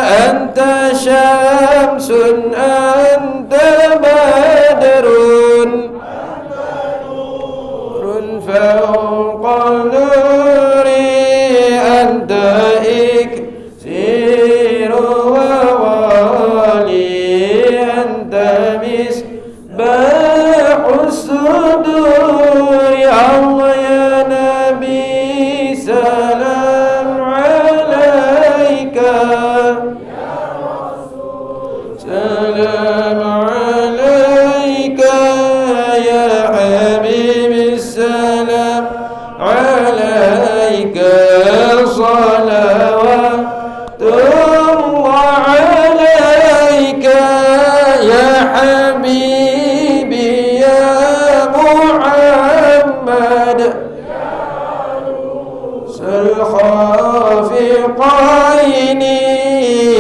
أنت شمس أنت بدر فوق نوري أنت إكسير وغالي أنت مصباح الصدور يا الله يا نبي سلام عليك يا رسول سلام عليك يا حبيبي السلام عليك صلوات الله عليك يا حبيبي يا محمد الخافقين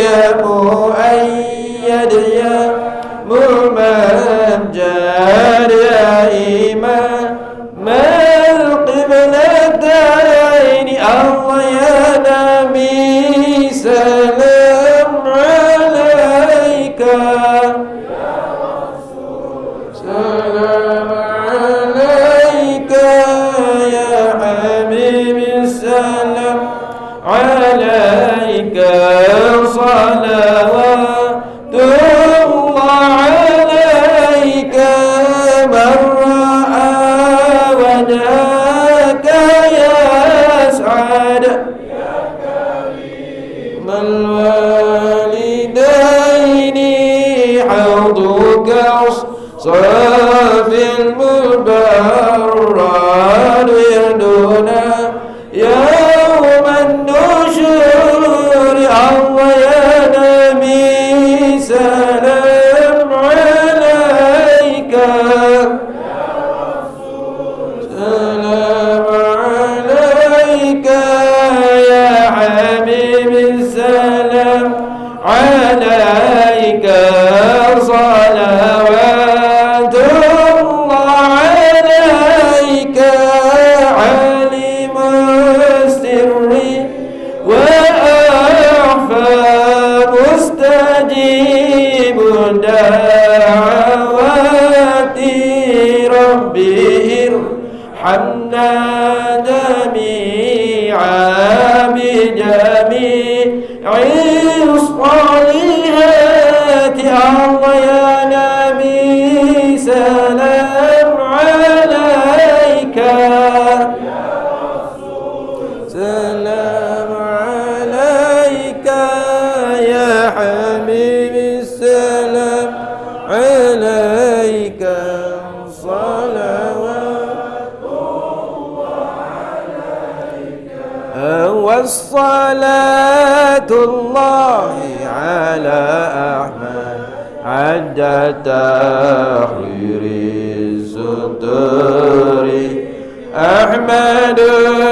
يا مؤيد يا ممجد يا إمام القبلتين الله يا نبي سلام عليك يا رسول سلام عليك يا حبيبي السلام عليك صلوات الله عليك من رأى وجهك يسعد يا كريم الوالدين حوضك صافي المبرد يدنا يوم النشور الله يا نبي سلام عليك يا رسول سلام عليك يا حبيبي السلام عليك صلوات الله عليك علم السر وأخفى مستجيب دعوات ربي ارحمنا جميعا بجميع الصالحات الله يا نبي سلام عليك يا رسول سلام عليك يا حبيبي السلام عليك صلوات الله عليك والصلاة الله على أحمد عد تحرير الصدور أحمد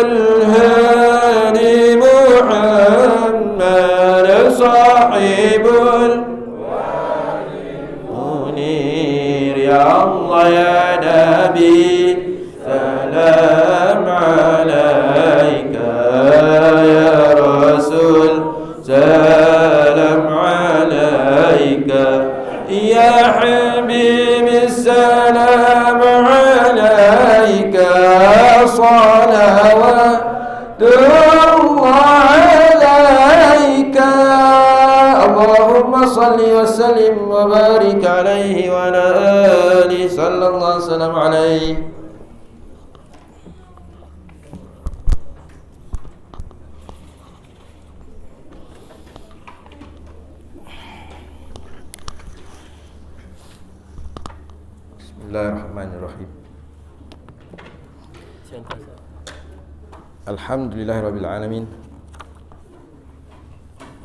الهادي محمد صاحب المنير يا الله يا نبي سلام عليك يا رسول سلام عليك يا حبيبي السلام عليك صلوات الله عليك اللهم صل وسلم وبارك عليه وعلى آله صلى الله عليه وسلم عليه. Bismillahirrahmanirrahim. Alhamdulillahirabbil alamin.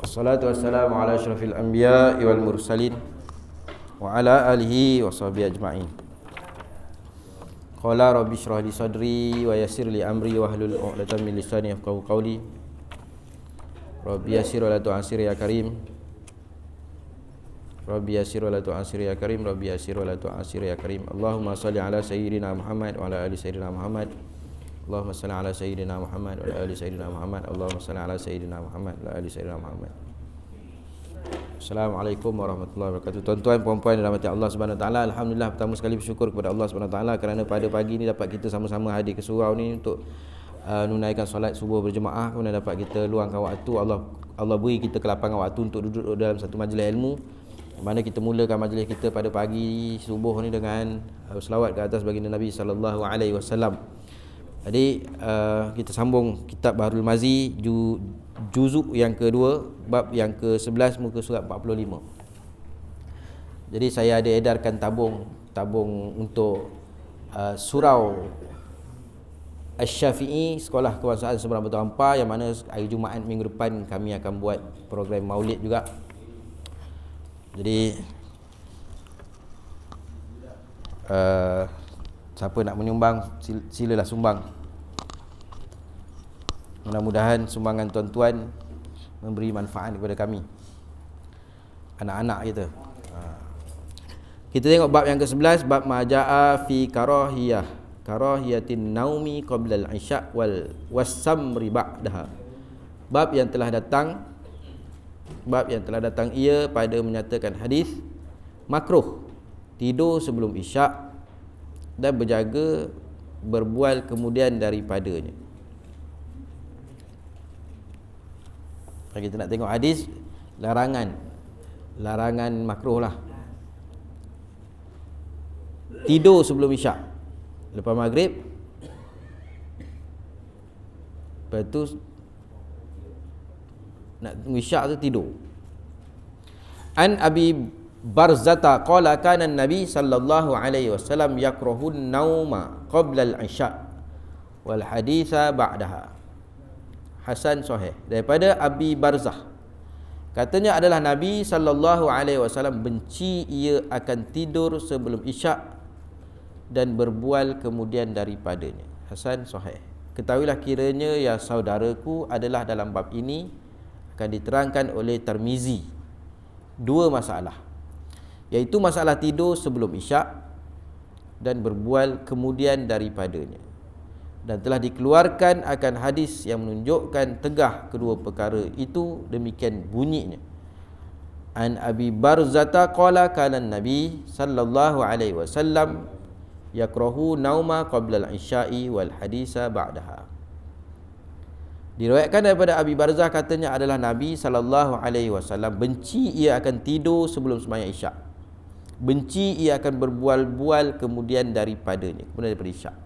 Wassalatu wassalamu ala asyrafil anbiya'i wal mursalin wa ala alihi wa sahbihi ajma'in. Qala rabbi shrah li sadri wa yassir li amri wa hlul 'uqdatam min lisani yafqahu qawli. Rabbi yassir wa la tu'assir ya karim. Rabbi yassir wa la tu'assir ya karim. Rabbi yassir wa la tu'assir ya karim. Allahumma salli ala sayyidina Muhammad wa ala ali sayyidina Muhammad. Allahumma salli ala sayyidina Muhammad wa ala ali sayyidina Muhammad. Allahumma salli ala sayyidina Muhammad wa ala ali sayyidina Muhammad. Assalamualaikum warahmatullahi wabarakatuh. Tuan-tuan, puan-puan yang dirahmati Allah Subhanahu Wa Taala, alhamdulillah pertama sekali bersyukur kepada Allah Subhanahu Wa Taala kerana pada pagi ini dapat kita sama-sama hadir ke surau ni untuk menunaikan solat subuh berjemaah, kemudian dapat kita luangkan waktu. Allah beri kita kelapangan waktu untuk duduk dalam satu majlis ilmu, mana kita mulakan majlis kita pada pagi subuh ni dengan selawat ke atas baginda Nabi sallallahu alaihi wasallam. Jadi kita sambung kitab Bahrul Mazi juzuk yang kedua, bab yang ke-11, muka surat 45. Jadi saya ada edarkan tabung untuk surau Asy-Syafi'i Sekolah Kebangsaan Seberang Batu Ampar, yang mana hari Jumaat minggu depan kami akan buat program Maulid juga. Jadi siapa nak menyumbang, silalah sumbang. Mudah-mudahan sumbangan tuan-tuan memberi manfaat kepada kami, anak-anak kita. Kita tengok bab yang ke-11, bab maja'a fi karahiyatin naumi qabla al-isya' wal wasamri ba'daha. Bab yang telah datang ia pada menyatakan hadis makruh tidur sebelum isyak dan berjaga berbual kemudian daripadanya. Kita nak tengok hadis larangan makruh lah, tidur sebelum isyak, lepas maghrib, lepas tu nak tunggu isyak tu tidur. An Abi Barzata qala kana Nabi sallallahu alaihi wasallam yakrahu an-nauma qabla al-isya wal haditha ba'daha. Hasan sahih daripada Abi Barzah, katanya adalah Nabi sallallahu alaihi wasallam benci ia akan tidur sebelum isyak dan berbual kemudian daripadanya. Hasan sahih. Ketahuilah kiranya ya saudaraku, adalah dalam bab ini akan diterangkan oleh Tirmizi dua masalah, iaitu masalah tidur sebelum isyak dan berbual kemudian daripadanya, dan telah dikeluarkan akan hadis yang menunjukkan tegah kedua perkara itu. Demikian bunyinya. An Abi Barzata qala kana Nabi sallallahu alaihi wasallam yakrahu nauma qabla al-isya'i wal haditha ba'daha. Diriwayatkan daripada Abi Barzah, katanya adalah Nabi sallallahu alaihi wasallam benci ia akan tidur sebelum sembahyang isyak, benci ia akan berbual-bual kemudian daripadanya, kemudian daripada isyak.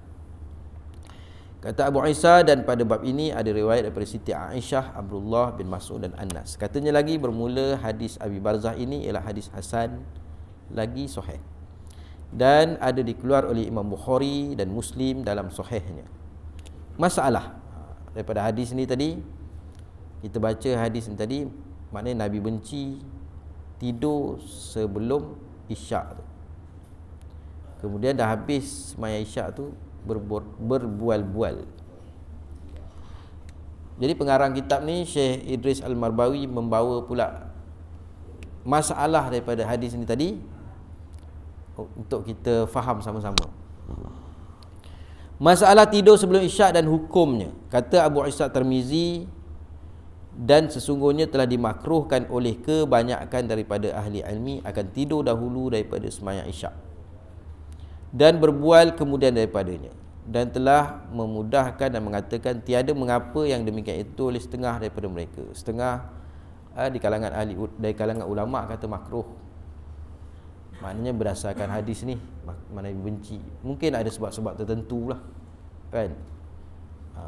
Kata Abu Isa, dan pada bab ini ada riwayat daripada Siti Aisyah, Abdullah bin Mas'ud dan Anas. Katanya lagi, bermula hadis Abi Barzah ini ialah hadis hasan lagi sahih, dan ada dikeluar oleh Imam Bukhari dan Muslim dalam sahihnya. Masalah daripada hadis ni tadi, kita baca hadis ni tadi, maknanya Nabi benci tidur sebelum isyak tu. Kemudian dah habis sembahyang isyak tu berbual-bual. Jadi pengarang kitab ni, Syekh Idris Al-Marbawi, membawa pula masalah daripada hadis ni tadi untuk kita faham sama-sama. Masalah tidur sebelum isyak dan hukumnya. Kata Abu Isa Tirmizi, dan sesungguhnya telah dimakruhkan oleh kebanyakan daripada ahli ilmi akan tidur dahulu daripada sembahyang isyak dan berbual kemudian daripadanya, dan telah memudahkan dan mengatakan tiada mengapa yang demikian itu oleh setengah daripada mereka. Setengah di kalangan dari kalangan ulama kata makruh. Maknanya berdasarkan hadis ni, mana benci. Mungkin ada sebab-sebab tertentu lah, kan?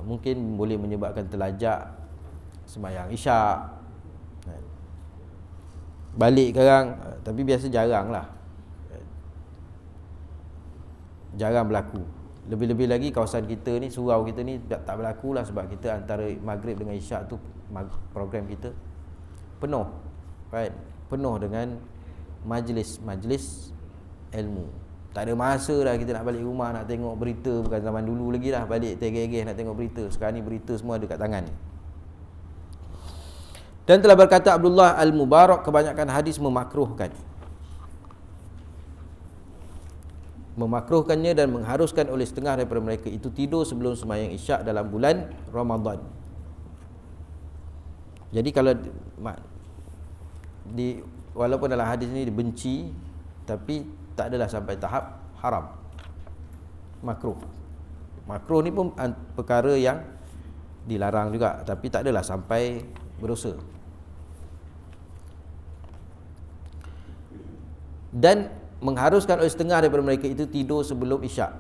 Mungkin boleh menyebabkan terlajak sembahyang isyak, kan? Balik sekarang, tapi biasa jarang lah, jarang berlaku. Lebih-lebih lagi kawasan kita ni, surau kita ni tak berlaku lah, sebab kita antara maghrib dengan isyak tu program kita penuh, kan? Penuh dengan majlis ilmu. Tak ada masa dah kita nak balik rumah nak tengok berita. Bukan zaman dulu lagi dah balik tegeh-tegeh nak tengok berita. Sekarang ni berita semua ada kat tangan. Dan telah berkata Abdullah Al-Mubarak, kebanyakan hadis memakruhkannya dan mengharuskan oleh setengah daripada mereka itu tidur sebelum sembahyang isyak dalam bulan Ramadan. Jadi kalau walaupun dalam hadis ni dibenci, tapi tak adalah sampai tahap haram, makruh. Makruh ni pun perkara yang dilarang juga, tapi tak adalah sampai berdosa. Dan mengharuskan oleh setengah daripada mereka itu tidur sebelum isyak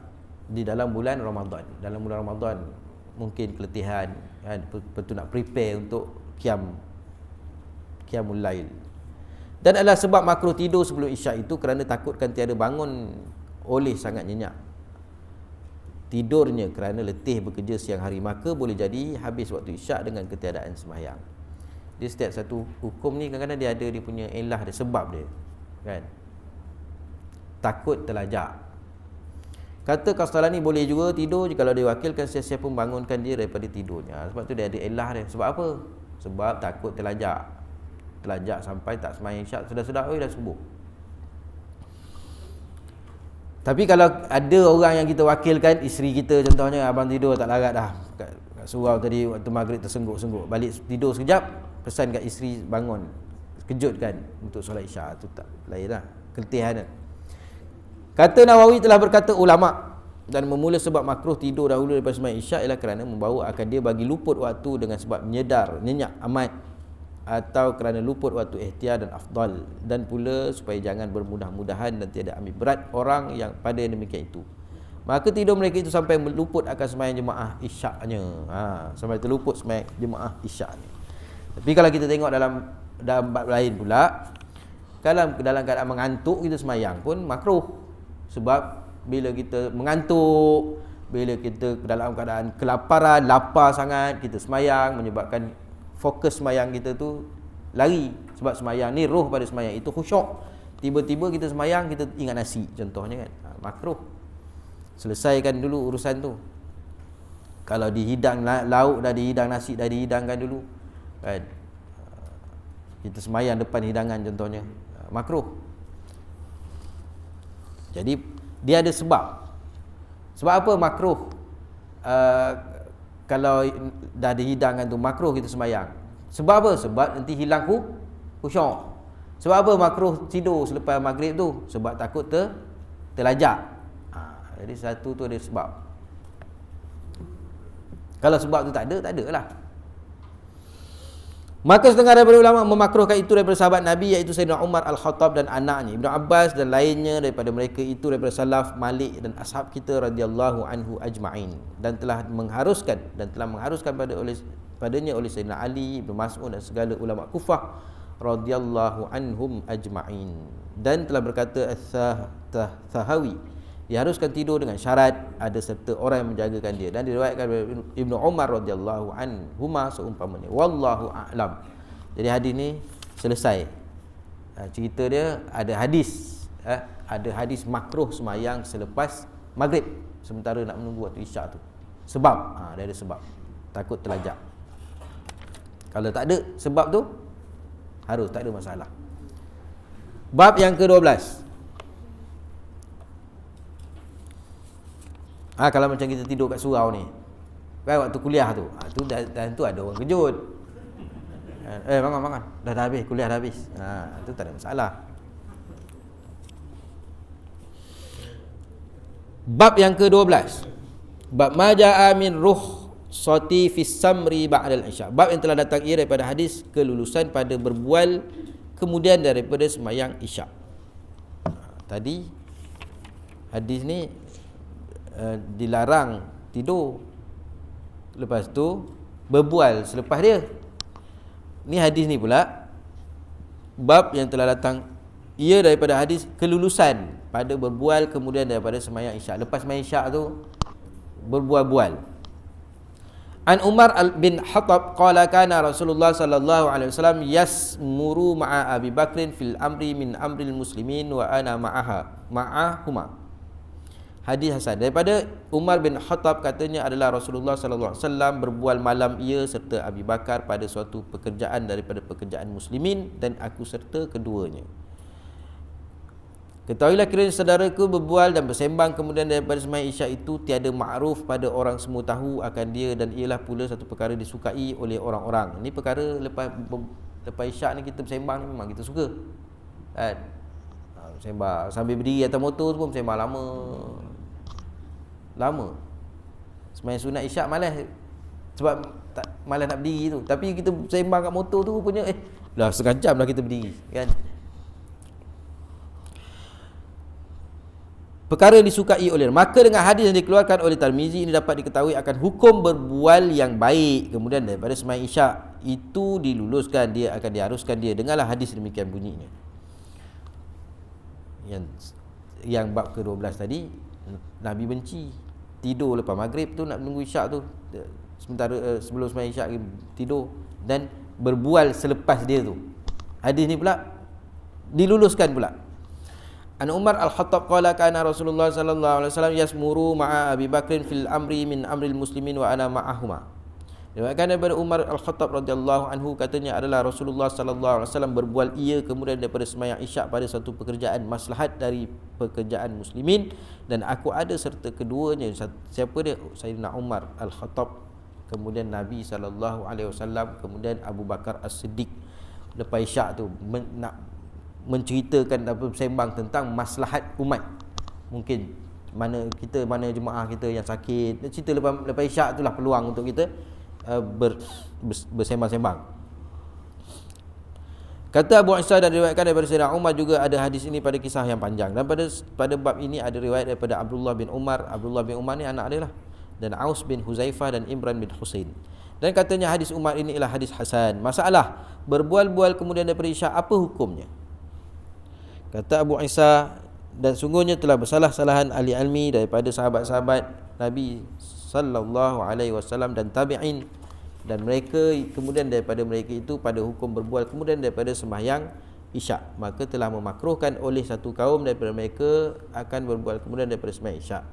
di dalam bulan Ramadan. Dalam bulan Ramadan mungkin keletihan kan, betul nak prepare untuk qiyamul lail. Dan adalah sebab makruh tidur sebelum isyak itu kerana takutkan tiada bangun oleh sangat nyenyak. Tidurnya kerana letih bekerja siang hari, maka boleh jadi habis waktu isyak dengan ketiadaan sembahyang. Dia setiap satu hukum ni kadang-kadang dia ada dia punya elah dia, sebab dia kan. Takut terlajak. Kata Kastalani boleh juga tidur kalau diwakilkan siapa pun bangunkan dia daripada tidurnya. Sebab tu dia ada elah dia. Sebab apa? Sebab takut terlajak. Terlajak sampai tak sembahyang isyak, sudah-sudah dah subuh. Tapi kalau ada orang yang kita wakilkan, isteri kita contohnya, abang tidur tak larat dah kat surau tadi waktu maghrib tersengguk-sengguk, balik tidur sekejap, pesan kat isteri bangun, kejutkan untuk solat isyak, tu tak lain lah, keletihan. Kata Nawawi telah berkata ulama, dan memula sebab makruh tidur dahulu daripada sembahyang isyak ialah kerana membawa akan dia bagi luput waktu dengan sebab menyedar, nyenyak amat, atau kerana luput waktu ikhtiar dan afdal, dan pula supaya jangan bermudah-mudahan dan tiada ambil berat orang yang pada yang demikian itu. Maka tidur mereka itu sampai meluput akan sembahyang jemaah isyaknya. Sampai terluput sembahyang jemaah isyaknya. Tapi kalau kita tengok dalam bab lain pula, kalau dalam keadaan mengantuk kita sembahyang pun makruh. Sebab bila kita mengantuk, bila kita dalam keadaan kelaparan, lapar sangat, kita sembahyang menyebabkan fokus sembahyang kita tu lari. Sebab sembahyang ni, roh pada sembahyang itu khusyuk. Tiba-tiba kita sembahyang, kita ingat nasi contohnya kan, makruh. Selesaikan dulu urusan tu. Kalau dihidang lauk dah dihidang, nasi dah dihidangkan dulu kan, kita sembahyang depan hidangan contohnya, makruh. Jadi dia ada sebab. Sebab apa makruh? Kalau dah dihidangkan tu makruh kita sembahyang. Sebab apa? Sebab nanti hilang khusyuk. Sebab apa makruh tidur selepas maghrib tu? Sebab takut terlajak. Jadi satu tu ada sebab. Kalau sebab tu tak ada lah. Maka setengah daripada ulama memakruhkan itu daripada sahabat Nabi, iaitu Sayyidina Umar Al-Khattab dan anaknya Ibnu Abbas dan lainnya daripada mereka itu daripada salaf, Malik dan ashab kita radhiyallahu anhu ajma'in, dan telah mengharuskan padanya oleh Sayyidina Ali, Ibnu Mas'ud dan segala ulama Kufah radhiyallahu anhum ajma'in. Dan telah berkata As-Sahawi, diharuskan tidur dengan syarat ada serta orang yang menjagakan dia, dan diriwayatkan oleh Ibnu Umar radhiyallahu anhuma seumpamanya. Wallahu a'lam. Jadi hadis ni selesai. Cerita dia ada hadis makruh sembahyang selepas maghrib sementara nak menunggu waktu isyak tu. Sebab dia ada sebab, takut terlajak. Kalau tak ada sebab tu harus, tak ada masalah. Bab yang ke-12. Kalau macam kita tidur kat surau ni kan, waktu kuliah tu, tu ada orang kejut. Bangun. Dah habis, kuliah dah habis. Tu tak ada masalah. Bab yang ke-12. Bab maja'a min rukhsati fis samri ba'dal isya. Bab yang telah datang ia daripada hadis kelulusan pada berbual kemudian daripada sembahyang isyak. Tadi hadis ni dilarang tidur, lepas tu berbual selepas dia. Ni hadis ni pula bab yang telah datang ia daripada hadis kelulusan pada berbual kemudian daripada sembahyang isyak. Lepas sembahyang isyak tu berbual-bual. An Umar bin Khattab qala kana Rasulullah sallallahu alaihi wasallam yasmuru ma'a Abi Bakrin fil amri min amril muslimin wa ana ma'ahuma. Hadis hasan daripada Umar bin Khattab, katanya adalah Rasulullah sallallahu alaihi wasallam berbual malam ia serta Abi Bakar pada suatu pekerjaan daripada pekerjaan muslimin, dan aku serta keduanya. Ketahuilah kiranya saudaraku berbual dan bersembang kemudian daripada sembahyang isyak itu tiada ma'ruf pada orang semua tahu akan dia, dan ialah pula satu perkara disukai oleh orang-orang. Ini perkara lepas isyak ni kita bersembang ni memang kita suka kan. Sembang sambil berdiri atas motor tu pun sembang lama. Sembahyang sunat isyak malas sebab tak malas nak berdiri tu. Tapi kita sembang kat motor tu punya dah setengah jam dah kita berdiri kan. Perkara disukai oleh, maka dengan hadis yang dikeluarkan oleh Tirmizi ini dapat diketahui akan hukum berbual yang baik. Kemudian daripada sembahyang isyak itu diluluskan, dia akan diharuskan dia. Dengarlah hadis demikian bunyinya. Yang bab ke-12 tadi, Nabi benci tidur lepas maghrib tu, nak menunggu isyak tu, sementara sebelum sembahyang isyak tidur, dan berbual selepas dia tu. Hadis ni pula diluluskan pula. An Umar Al-Khattab qala kana Rasulullah sallallahu alaihi wasallam yasmuru ma'a Abi Bakrin fil amri min amril muslimin wa ana ma'ahuma. Diriwayatkan daripada Umar Al-Khattab radhiyallahu anhu, katanya adalah Rasulullah sallallahu alaihi wasallam berbual ia kemudian daripada sembahyang isyak pada satu pekerjaan maslahat dari pekerjaan muslimin, dan aku ada serta keduanya. Siapa dia? Sayyidina Umar Al-Khattab, kemudian Nabi sallallahu alaihi wasallam, kemudian Abu Bakar As-Siddiq. Lepas isyak tu nak menceritakan apa, sembang tentang maslahat umat. Mungkin mana jemaah kita yang sakit, cerita lepas isyak itulah peluang untuk kita bersembang-sembang. Kata Abu Isa, dan diriwayatkan daripada Sayyidina Umar juga ada hadis ini pada kisah yang panjang. Dan pada bab ini ada riwayat daripada Abdullah bin Umar. Abdullah bin Umar ni anak dia lah, dan Aus bin Huzaifah dan Imran bin Husain. Dan katanya hadis Umar ini ialah hadis hasan. Masalah berbual-bual kemudian daripada isyak, apa hukumnya? Kata Abu Isa, dan sungguhnya telah bersalah-salahan ahli ilmi daripada sahabat-sahabat Nabi sallallahu alaihi wasallam dan tabi'in, dan mereka kemudian daripada mereka itu pada hukum berbual kemudian daripada sembahyang isyak, maka telah memakruhkan oleh satu kaum daripada mereka akan berbual kemudian daripada sembahyang isyak,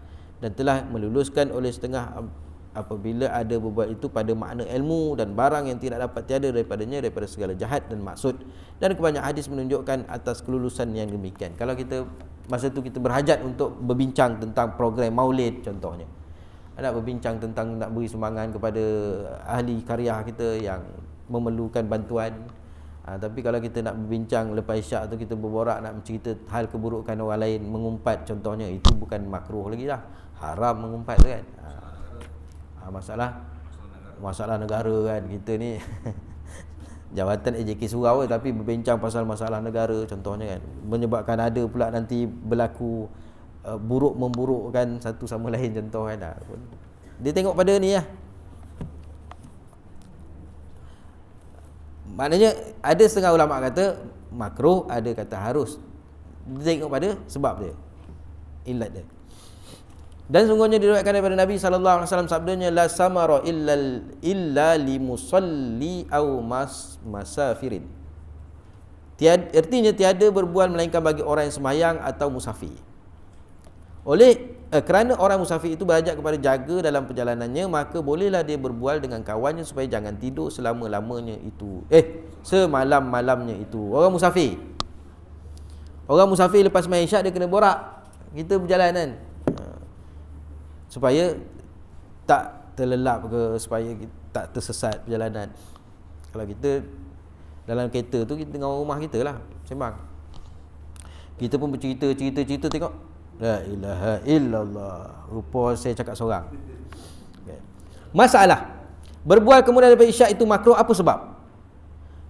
dan telah meluluskan oleh setengah apabila ada berbual itu pada makna ilmu dan barang yang tidak dapat tiada daripadanya daripada segala jahat dan maksud. Dan kebanyakan hadis menunjukkan atas kelulusan yang demikian. Kalau kita masa tu kita berhajat untuk berbincang tentang program maulid contohnya, nak berbincang tentang nak beri sumbangan kepada ahli karya kita yang memerlukan bantuan. Tapi kalau kita nak berbincang lepas isyak tu, kita berborak nak mencerita hal keburukan orang lain, mengumpat contohnya, itu bukan makruh lagi dah, haram mengumpat tu kan. Masalah negara kan, kita ni jawatan AJK surau tapi berbincang pasal masalah negara contohnya kan, menyebabkan ada pula nanti berlaku buruk memburukkan satu sama lain contoh kan. Dia tengok pada ni lah. Maknanya ada setengah ulama kata makruh, ada kata harus. Dia tengok pada sebab dia, illat dia. Dan sungguhnya diriwayatkan daripada Nabi sallallahu alaihi wasallam sabdanya, la samara illa limusalli aw masafirin. Artinya tiada berbual melainkan bagi orang yang sembahyang atau musafir. Kerana orang musafir itu berhajat kepada jaga dalam perjalanannya, maka bolehlah dia berbual dengan kawannya supaya jangan tidur selama-lamanya itu. Semalam-malamnya itu. Orang musafir lepas sembahyang isyak dia kena borak. Kita berjalanan supaya tak terlelap ke, supaya tak tersesat perjalanan. Kalau kita dalam kereta tu, kita dengan rumah kita lah sembang, kita pun bercerita tengok, la ilaha illallah, rupa saya cakap seorang. Masalah berbual kemudian daripada isyak itu makruh, apa sebab?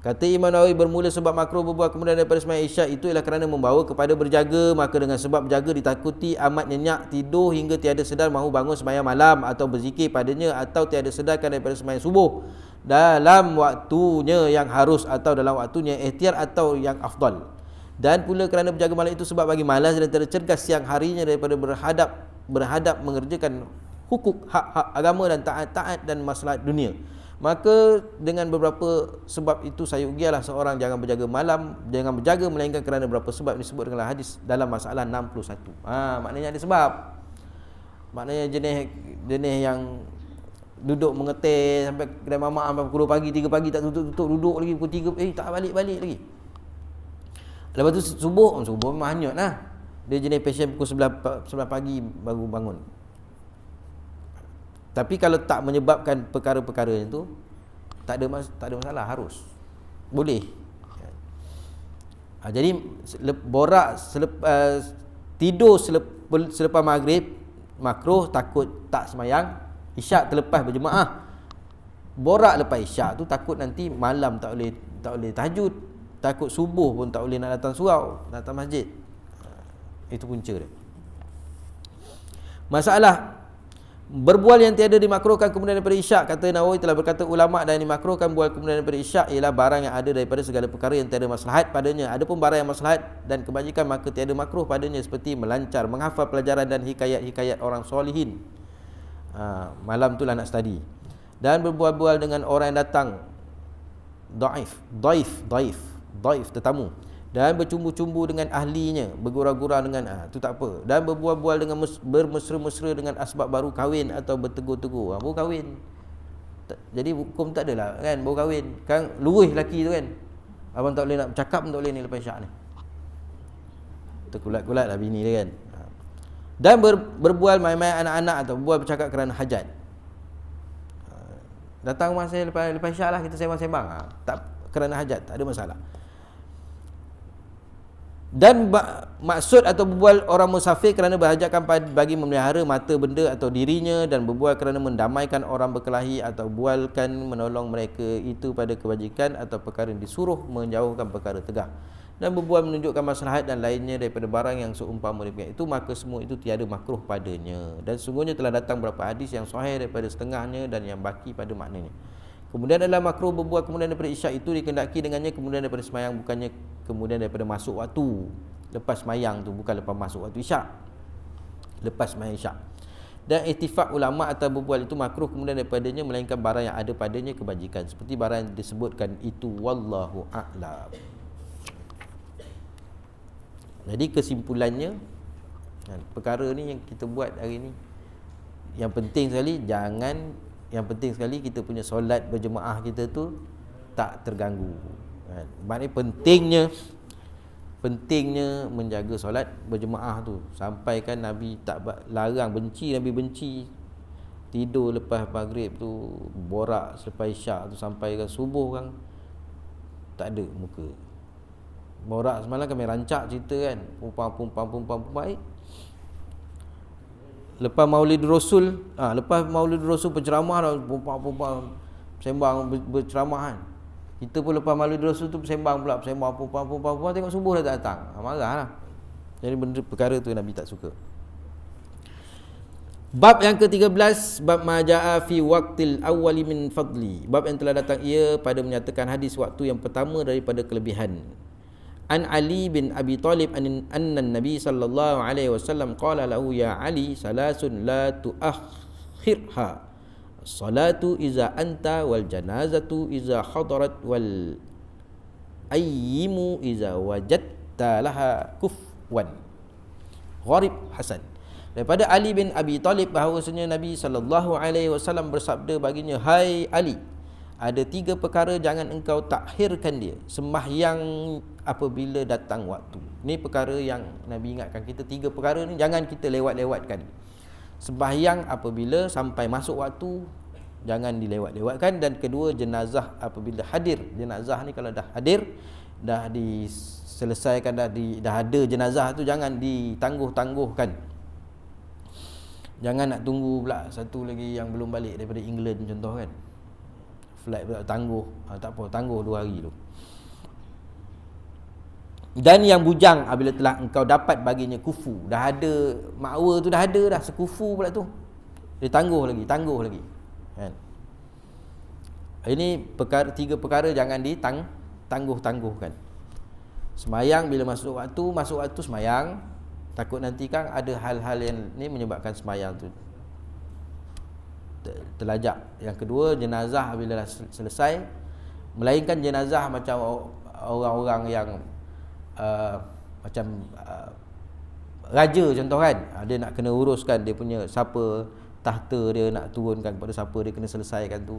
Kata Imam Nawawi, bermula sebab makruh berbual kemudian daripada sembahyang isyak itu ialah kerana membawa kepada berjaga, maka dengan sebab berjaga ditakuti amat nyenyak tidur hingga tiada sedar mahu bangun sembahyang malam atau berzikir padanya, atau tiada sedarkan daripada sembahyang subuh dalam waktunya yang harus atau dalam waktunya ikhtiar atau yang afdal. Dan pula kerana berjaga malam itu sebab bagi malas dan tidak cergas siang harinya daripada berhadap mengerjakan hukuk hak-hak agama dan taat-taat dan maslahat dunia. Maka dengan beberapa sebab itu sayugialah seorang jangan berjaga melainkan kerana beberapa sebab disebut dengan hadis dalam masalah 61. Maknanya ada sebab. Maknanya jenis yang duduk mengetir sampai kedai mamak sampai pukul 2 pagi, 3 pagi tak tutup, duduk lagi pukul 3 tak balik lagi. Lepas tu subuh memang hanyut lah. Dia jenis pasien pukul 11 pagi baru bangun. Tapi kalau tak menyebabkan perkara-perkara itu, tak ada masalah, harus boleh. Jadi borak tidur selepas maghrib makruh, takut tak semayang isyak terlepas berjemaah. Borak lepas isyak tu takut nanti malam tak boleh tahajud, takut subuh pun tak boleh nak datang surau, datang masjid. Itu punca dia. Masalah berbual yang tiada dimakruhkan kemudian daripada isyak, kata Nawawi telah berkata ulama, dan dimakruhkan bual kemudian daripada isyak ialah barang yang ada daripada segala perkara yang tiada maslahat padanya. Adapun barang yang maslahat dan kebajikan maka tiada makruh padanya, seperti melancar, menghafal pelajaran dan hikayat-hikayat orang solihin. Malam tu lah nak study. Dan berbual-bual dengan orang yang datang, daif tetamu, dan bercumbu-cumbu dengan ahlinya, bergurau-gurau dengan tu tak apa. Dan berbual-bual dengan bermesra-mesra dengan asbab baru kahwin atau bertegur-tegur. Baru kahwin. Jadi hukum tak adalah kan, baru kahwin. Kan luruh lelaki tu kan. Abang tak boleh nak bercakap pun tak boleh ni lepas isyak ni. Terkulat-kulat lah bini dia kan. Dan berbual main-main anak-anak atau berbual bercakap kerana hajat. Datang rumah saya lepas isyak lah, kita sembang-sembang. Tak kerana hajat, tak ada masalah. Dan maksud atau berbual orang musafir kerana berhajatkan bagi memelihara mata benda atau dirinya, dan berbual kerana mendamaikan orang berkelahi atau bualkan menolong mereka itu pada kebajikan atau perkara yang disuruh, menjauhkan perkara tegah. Dan berbual menunjukkan maslahat dan lainnya daripada barang yang seumpama dengan itu, maka semua itu tiada makruh padanya. Dan sungguhnya telah datang beberapa hadis yang sahih daripada setengahnya dan yang baki pada maknanya. Kemudian adalah makruh berbual kemudian daripada isyak itu dikendaki dengannya kemudian daripada semayang, bukannya kemudian daripada masuk waktu. Lepas semayang tu, bukan lepas masuk waktu isyak, lepas semayang isyak. Dan ittifaq ulama atau berbual itu makruh kemudian daripadanya, melainkan barang yang ada padanya kebajikan, seperti barang yang disebutkan itu. Wallahu a'lam. Jadi kesimpulannya, perkara ni yang kita buat hari ni, yang penting sekali kita punya solat berjemaah kita tu tak terganggu. Maknanya pentingnya menjaga solat berjemaah tu. Sampai kan Nabi tak larang, Nabi benci tidur lepas maghrib tu, borak selepas isyak tu sampai kan subuh kan tak ada muka. Borak semalam kami rancak cerita kan, perempuan. Lepas Maulid Rasul, penceramah, perempuan sembang berceramah kan. Kita pun lepas Maulid Rasul tu bersembang pula, perempuan tengok subuh dah tak datang. Marahlah. Jadi benda perkara tu Nabi tak suka. Bab yang ke-13, bab majaa fi waqtil awwali min fadli. Bab yang telah datang ia pada menyatakan hadis waktu yang pertama daripada kelebihan. An Ali bin Abi Talib anna Nabi sallallahu alaihi wasallam qala lahu ya Ali salasun la tuakhirha salatu iza anta wal janazatu iza hadarat wal ayyimu iza wajadta laha kufwan. Gharib Hasan. Daripada Ali bin Abi Talib bahawasanya Nabi sallallahu alaihi wasallam bersabda baginya, hai Ali, ada 3 perkara jangan engkau takhirkan dia, sembahyang apabila datang waktu. Ni perkara yang Nabi ingatkan kita, 3 perkara ni jangan kita lewat-lewatkan. Sembahyang apabila sampai masuk waktu jangan dilewat-lewatkan, dan kedua jenazah apabila hadir. Jenazah ni kalau dah hadir, dah diselesaikan, dah ada jenazah tu, jangan ditangguh-tangguhkan. Jangan nak tunggu pula satu lagi yang belum balik daripada England contoh kan, flight pula tangguh. Tak apa, tangguh 2 hari tu. Dan yang bujang apabila telah engkau dapat baginya kufu, dah ada makwa tu, dah ada dah sekufu pula tu, dia tangguh lagi kan. Ini 3 perkara jangan ditangguh-tangguhkan. Semayang bila masuk waktu semayang, takut nanti kan ada hal-hal yang ni menyebabkan semayang tu terlajak. Yang kedua, jenazah bila dah selesai, melainkan jenazah macam orang-orang yang macam raja contoh kan, dia nak kena uruskan dia punya siapa tahta dia, nak turunkan kepada siapa dia kena selesaikan tu.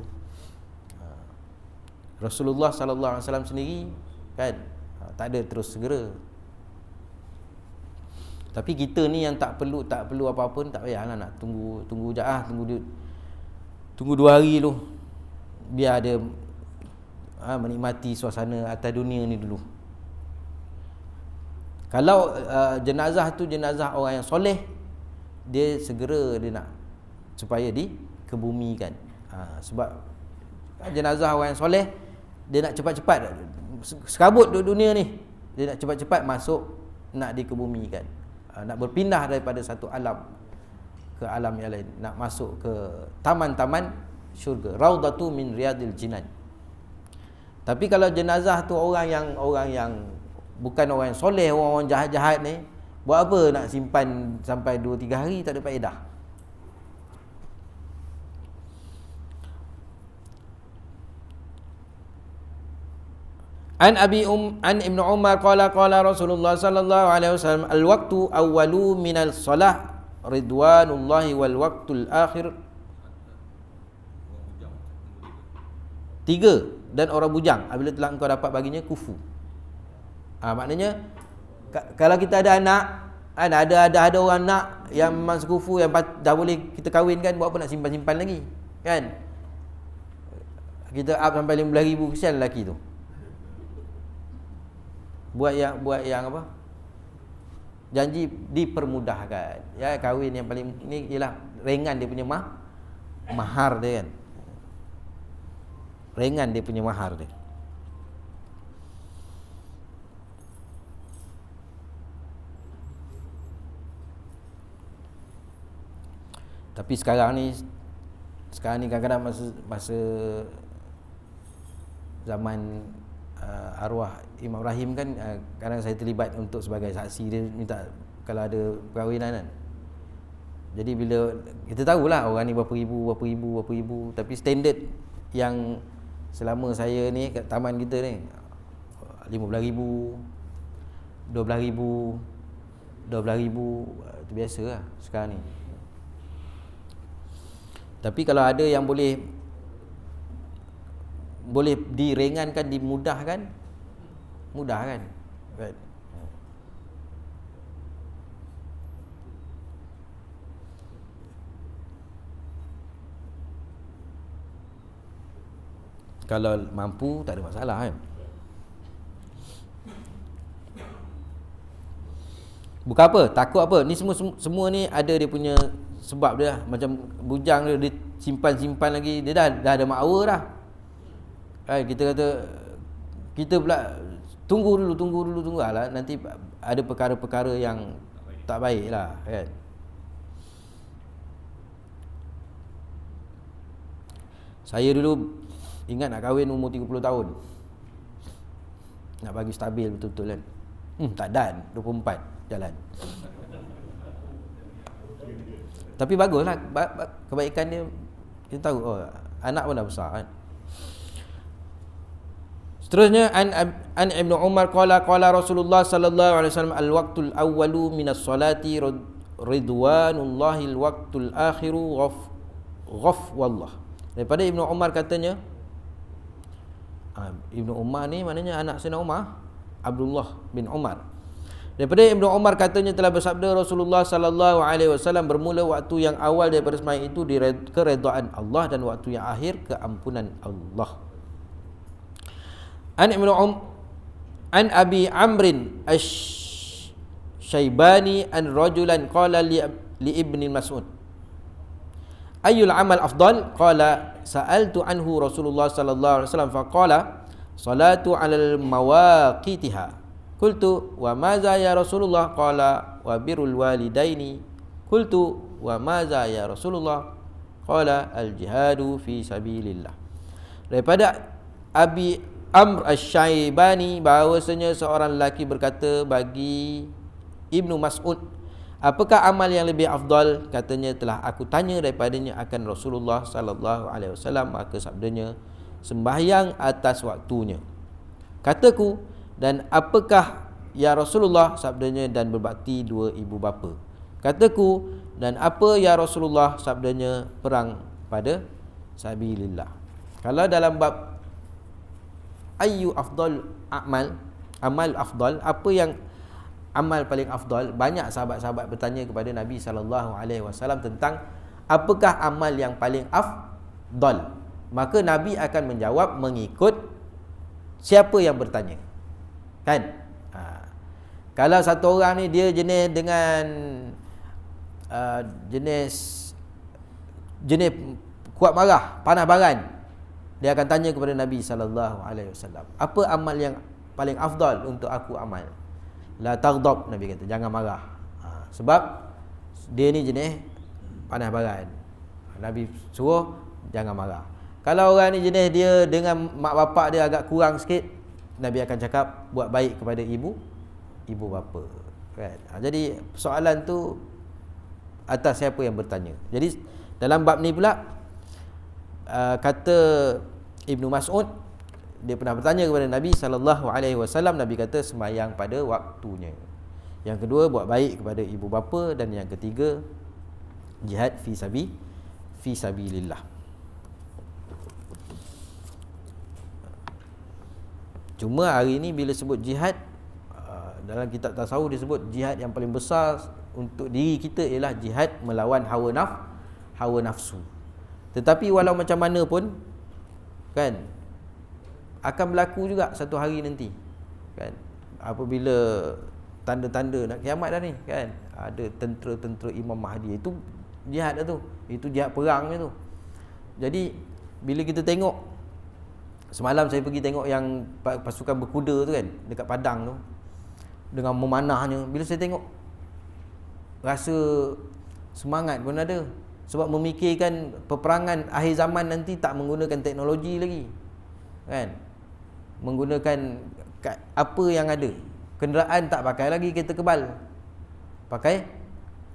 Rasulullah sallallahu alaihi wasallam sendiri kan tak ada terus segera. Tapi kita ni yang tak perlu apa-apa, tak payahlah nak tunggu je tunggu 2 hari dulu, biar dia menikmati suasana atas dunia ni dulu. Kalau jenazah tu jenazah orang yang soleh, dia segera dia nak supaya dikebumikan. Sebab jenazah orang yang soleh, dia nak cepat-cepat sekabut duduk dunia ni, dia nak cepat-cepat masuk, nak dikebumikan, nak berpindah daripada satu alam ke alam yang lain, nak masuk ke taman-taman syurga, raudatu min riyadil jinan. Tapi kalau jenazah tu orang yang bukan orang yang soleh, orang jahat-jahat ni, buat apa nak simpan sampai 2-3 hari, tak ada faedah. An Ibnu Umar qala Rasulullah sallallahu alaihi wasallam al-waqtu awwalu minal salah ridwanullahi wal waqtul akhir. 3. Dan orang bujang apabila telah engkau dapat baginya kufu. Maknanya kalau kita ada anak, ada orang anak yang memang sekufu, yang dah boleh kita kahwinkan, buat apa nak simpan-simpan lagi, kan? Kita up sampai 15,000, kesian lelaki tu. Buat yang apa? Janji dipermudahkan. Ya, kahwin yang paling ni ialah ringan dia punya mahar dia, kan? Ringan dia punya mahar dia. Tapi sekarang ni kadang-kadang masa zaman arwah Imam Rahim kan, kadang saya terlibat untuk sebagai saksi. Dia minta kalau ada perkahwinan kan. Jadi bila kita tahulah orang ni berapa ribu, tapi standard yang selama saya ni kat taman kita ni 15,000, 12,000, 12,000, itu biasalah sekarang ni. Tapi kalau ada yang boleh diringankan, dimudahkan, mudah kan? Right. Kalau mampu tak ada masalah, kan? Bukan apa, takut apa. Ni semua ni ada dia punya sebab dia. Macam bujang dia simpan lagi, dia dah ada makwa dah. Kita kata, kita pula tunggu dulu. Alah, nanti ada perkara-perkara yang tak baik lah, kan? Saya dulu ingat nak kahwin umur 30 tahun. Nak bagi stabil betul-betul, kan? Tak dan 24 jalan. Tapi baguslah, kebaikan dia kita tahu, anak pun dah besar, kan? Seterusnya an Ibnu Umar qala Rasulullah sallallahu alaihi wasallam al-waqtul awwalu minas salati ridwanullahi al-waqtul akhiru ghaf wallah. Daripada Ibnu Umar katanya, Ibnu Umar ni maknanya anak Sayyidina Umar, Abdullah bin Umar. Daripada Ibnu Umar katanya telah bersabda Rasulullah sallallahu alaihi wasallam, bermula waktu yang awal daripada sembahyang itu keredaan Allah, dan waktu yang akhir keampunan Allah. An Abi Amrin Asy-Syaibani an rajulan qala li Ibni Mas'ud, ayyul amal afdal? Qala sa'altu anhu Rasulullah sallallahu alaihi wasallam faqala salatu 'alal mawaqitiha. Qultu wa maza ya Rasulullah? Qala wa birrul walidaini. Qultu wa maza ya Rasulullah? Qala al jihadu fi sabilillah. Daripada Abi Amr Asy-Syaibani bahawasanya seorang lelaki berkata bagi Ibnu Mas'ud, apakah amal yang lebih afdal? Katanya, telah aku tanya daripadanya akan Rasulullah sallallahu alaihi wasallam, maka sabdanya, sembahyang atas waktunya. Kataku, dan apakah ya Rasulullah? Sabdanya, dan berbakti dua ibu bapa. Kataku, dan apa ya Rasulullah? Sabdanya, perang pada sabilillah. Kalau dalam bab ayyu afdal amal afdal, apa yang amal paling afdal, banyak sahabat-sahabat bertanya kepada Nabi sallallahu alaihi wasallam tentang apakah amal yang paling afdal. Maka Nabi akan menjawab mengikut siapa yang bertanya, kan? Kalau satu orang ni dia jenis dengan jenis kuat marah, panas baran, dia akan tanya kepada Nabi SAW, apa amal yang paling afdal untuk aku amal? La taghdab, Nabi kata, jangan marah. Sebab dia ni jenis panas baran. Nabi suruh jangan marah. Kalau orang ni jenis dia dengan mak bapak dia agak kurang sikit, Nabi akan cakap buat baik kepada ibu bapa, kan? Jadi soalan tu atas siapa yang bertanya. Jadi dalam bab ni pula kata Ibnu Mas'ud, dia pernah bertanya kepada Nabi SAW. Nabi kata sembahyang pada waktunya. Yang kedua, buat baik kepada ibu bapa. Dan yang ketiga, jihad fi sabilillah. Cuma hari ni bila sebut jihad, dalam kitab tasawuf disebut jihad yang paling besar untuk diri kita ialah jihad melawan hawa nafsu. Tetapi walau macam mana pun, kan, akan berlaku juga satu hari nanti, kan, apabila tanda-tanda nak kiamat dah ni, kan, ada tentera-tentera Imam Mahdi, itu jihad dah tu, itu jihad perang tu. Jadi bila kita tengok, semalam saya pergi tengok yang pasukan berkuda tu, kan, dekat padang tu, dengan memanahnya, bila saya tengok rasa semangat pun ada. Sebab memikirkan peperangan akhir zaman nanti tak menggunakan teknologi lagi, kan, menggunakan apa yang ada. Kenderaan tak pakai lagi kereta kebal, pakai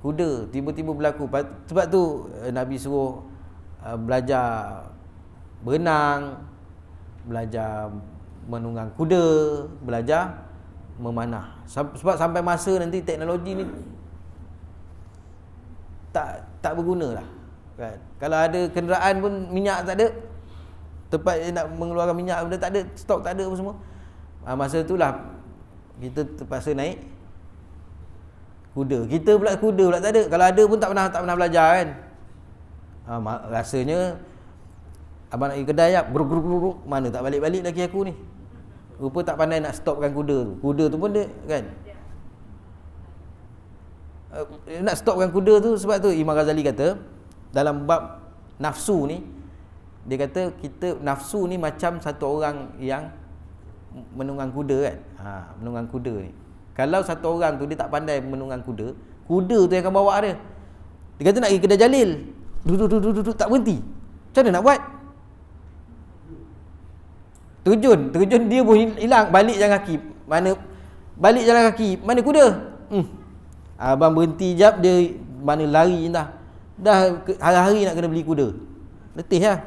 kuda. Tiba-tiba berlaku. Sebab tu Nabi suruh belajar berenang, belajar menunggang kuda, belajar memanah. Sebab sampai masa nanti teknologi ni tak berguna lah, kan. Kalau ada kenderaan pun minyak tak ada, tempat nak mengeluarkan minyak benda tak ada, stok tak ada apa semua. Masa itulah kita terpaksa naik kuda. Kita pula kuda pula tak ada. Kalau ada pun tak pernah belajar, kan. Rasanya abang nak pergi kedai jap, bruk, mana tak balik-balik lagi aku ni. Rupa tak pandai nak stopkan kuda tu. Kuda tu pun dia, kan, nak stopkan kuda tu. Sebab tu Imam Ghazali kata dalam bab nafsu ni, dia kata kita nafsu ni macam satu orang yang menunggang kuda, kan. Menunggang kuda ni, kalau satu orang tu dia tak pandai menunggang kuda, kuda tu yang akan bawa dia. Dia kata nak pergi kedai Jalil, duduk tak berhenti. Macam mana nak buat? Terjun dia pun hilang. Balik jalan kaki, mana kuda? Abang berhenti jap, dia mana lari dah hari-hari nak kena beli kuda. Letih lah.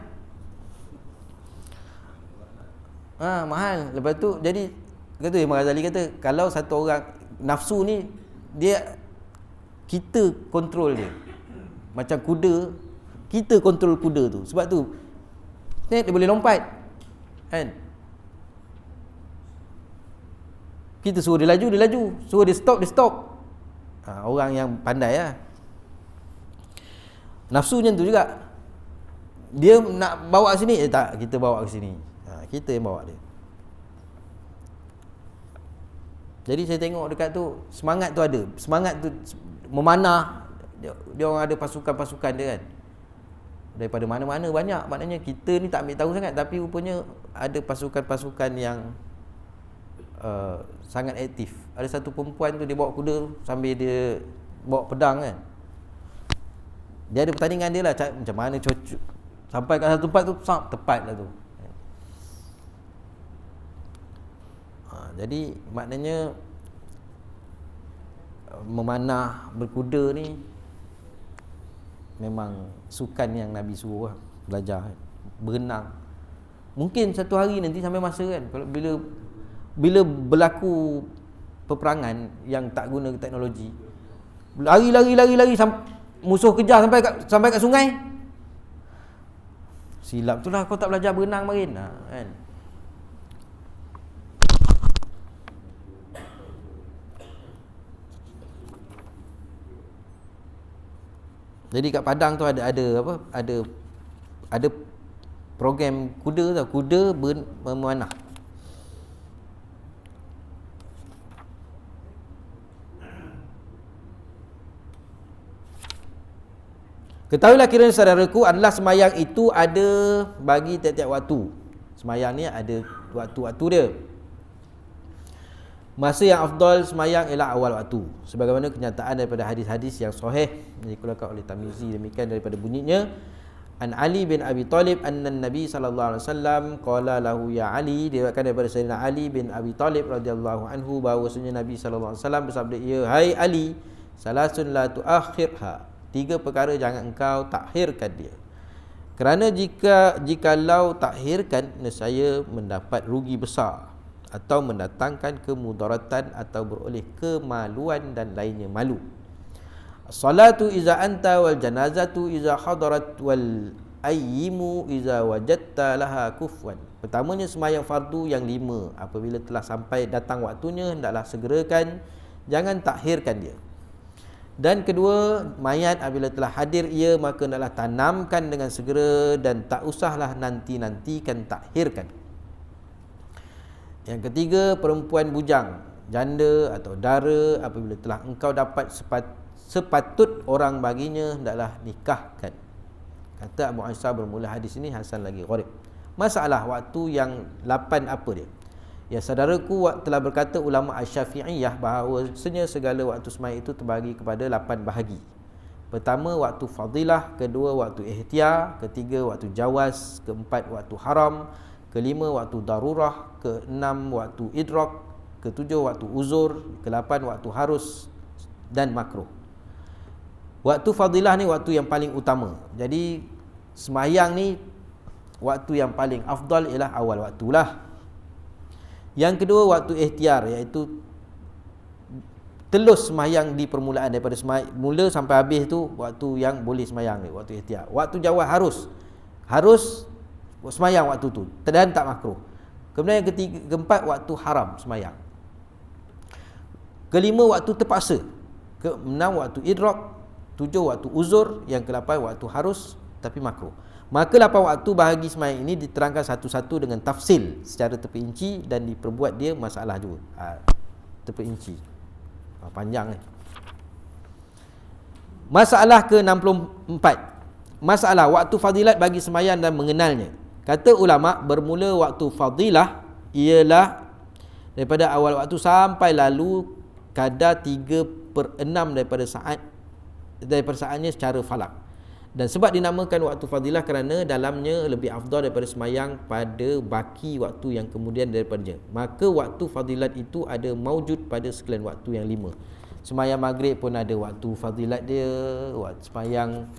Mahal. Lepas tu jadi kata Imam Ghazali kata kalau satu orang nafsu ni, dia kita kontrol dia. Macam kuda, kita kontrol kuda tu. Sebab tu dia boleh lompat, kan. Kita suruh dia laju, suruh dia stop. Orang yang pandai lah. Nafsu macam tu juga. Dia nak bawa sini, tak, kita bawa ke sini. Kita yang bawa dia. Jadi saya tengok dekat tu, semangat tu ada. Semangat tu memanah. Dia orang ada pasukan-pasukan dia, kan. Daripada mana-mana banyak. Maknanya kita ni tak ambil tahu sangat, tapi rupanya ada pasukan-pasukan yang sangat aktif. Ada satu perempuan tu, dia bawa kuda sambil dia bawa pedang, kan. Dia ada pertandingan dia lah, macam mana cocok sampai kat satu tempat tu, tepat lah tu. Jadi maknanya memanah berkuda ni memang sukan yang Nabi suruh belajar. Berenang mungkin satu hari nanti sampai masa, kan, kalau bila berlaku peperangan yang tak guna teknologi, lari musuh kejar sampai kat sungai, silap tu lah kau tak belajar berenang marin, kan. Jadi kat Padang tu ada program kuda memanah. Ketahuilah kiranya saudaraku adalah semayang itu ada bagi tiap-tiap waktu. Semayang ni ada waktu-waktu dia. Masa yang afdal semayang ialah awal waktu, sebagaimana kenyataan daripada hadis-hadis yang sahih yang dikeluarkan oleh Tirmizi. Demikian daripada bunyinya, an Ali bin Abi Talib anna Nabi sallallahu alaihi wasallam qala lahu ya Ali, diriwayatkan daripada Sayyidina Ali bin Abi Talib radhiyallahu anhu bahawasanya Nabi sallallahu alaihi wasallam bersabda, ya hai Ali, salasun la tuakhirha, 3 perkara jangan engkau takhirkan dia. Kerana jikalau takhirkan, nescaya mendapat rugi besar atau mendatangkan kemudaratan atau beroleh kemaluan dan lainnya malu. Salatu iza anta wal janazatu iza hadarat wal ayyimu iza wajadta laha kufwan. Pertamanya sembahyang fardu yang 5, apabila telah sampai datang waktunya hendaklah segerakan, jangan takhirkan dia. Dan kedua, mayat apabila telah hadir ia, maka hendaklah tanamkan dengan segera dan tak usahlah nanti-nantikan, takhirkan. Yang ketiga, perempuan bujang, janda atau dara apabila telah engkau dapat sepatut orang baginya, hendaklah nikahkan. Kata Abu Aisyah bermula hadis ini hasan lagi gharib. Masalah waktu yang 8 apa dia? Ya saudaraku, telah berkata ulama Asy-Syafi'iyah bahawasanya segala waktu sembahyang itu terbagi kepada 8 bahagi. Pertama, waktu fadilah. Kedua, waktu ihtiyar. Ketiga, waktu jawaz. Keempat, waktu haram. Kelima, waktu darurah. Keenam, waktu idrak. Ketujuh, waktu uzur. Kelapan, waktu harus dan makruh. Waktu fadilah ni waktu yang paling utama. Jadi sembahyang ni waktu yang paling afdal ialah awal waktulah. Yang kedua, waktu ikhtiar, iaitu telus sembahyang di permulaan, daripada mula sampai habis tu waktu yang boleh sembahyang ni, waktu ikhtiar. Waktu jawaz harus sembahyang waktu tu dan tak makruh. Kemudian yang keempat, waktu haram sembahyang. Kelima, waktu terpaksa. Keenam, waktu idrak. 7, waktu uzur. Yang ke-8, waktu harus tapi makruh. Maka 8 waktu bahagi sembahyang ini diterangkan satu-satu dengan tafsil secara terperinci dan diperbuat dia masalah juga. Terperinci. Panjang ni. Masalah ke-64. Masalah waktu fadilat bagi sembahyang dan mengenalnya. Kata ulama, bermula waktu fadilah ialah daripada awal waktu sampai lalu kadar 3/6 daripada saatnya secara falak. Dan sebab dinamakan waktu fadilah kerana dalamnya lebih afdal daripada sembahyang pada baki waktu yang kemudian daripadanya. Maka waktu fadilat itu ada maujud pada sekalian waktu yang 5. Sembahyang maghrib pun ada waktu fadilat dia, waktu sembahyang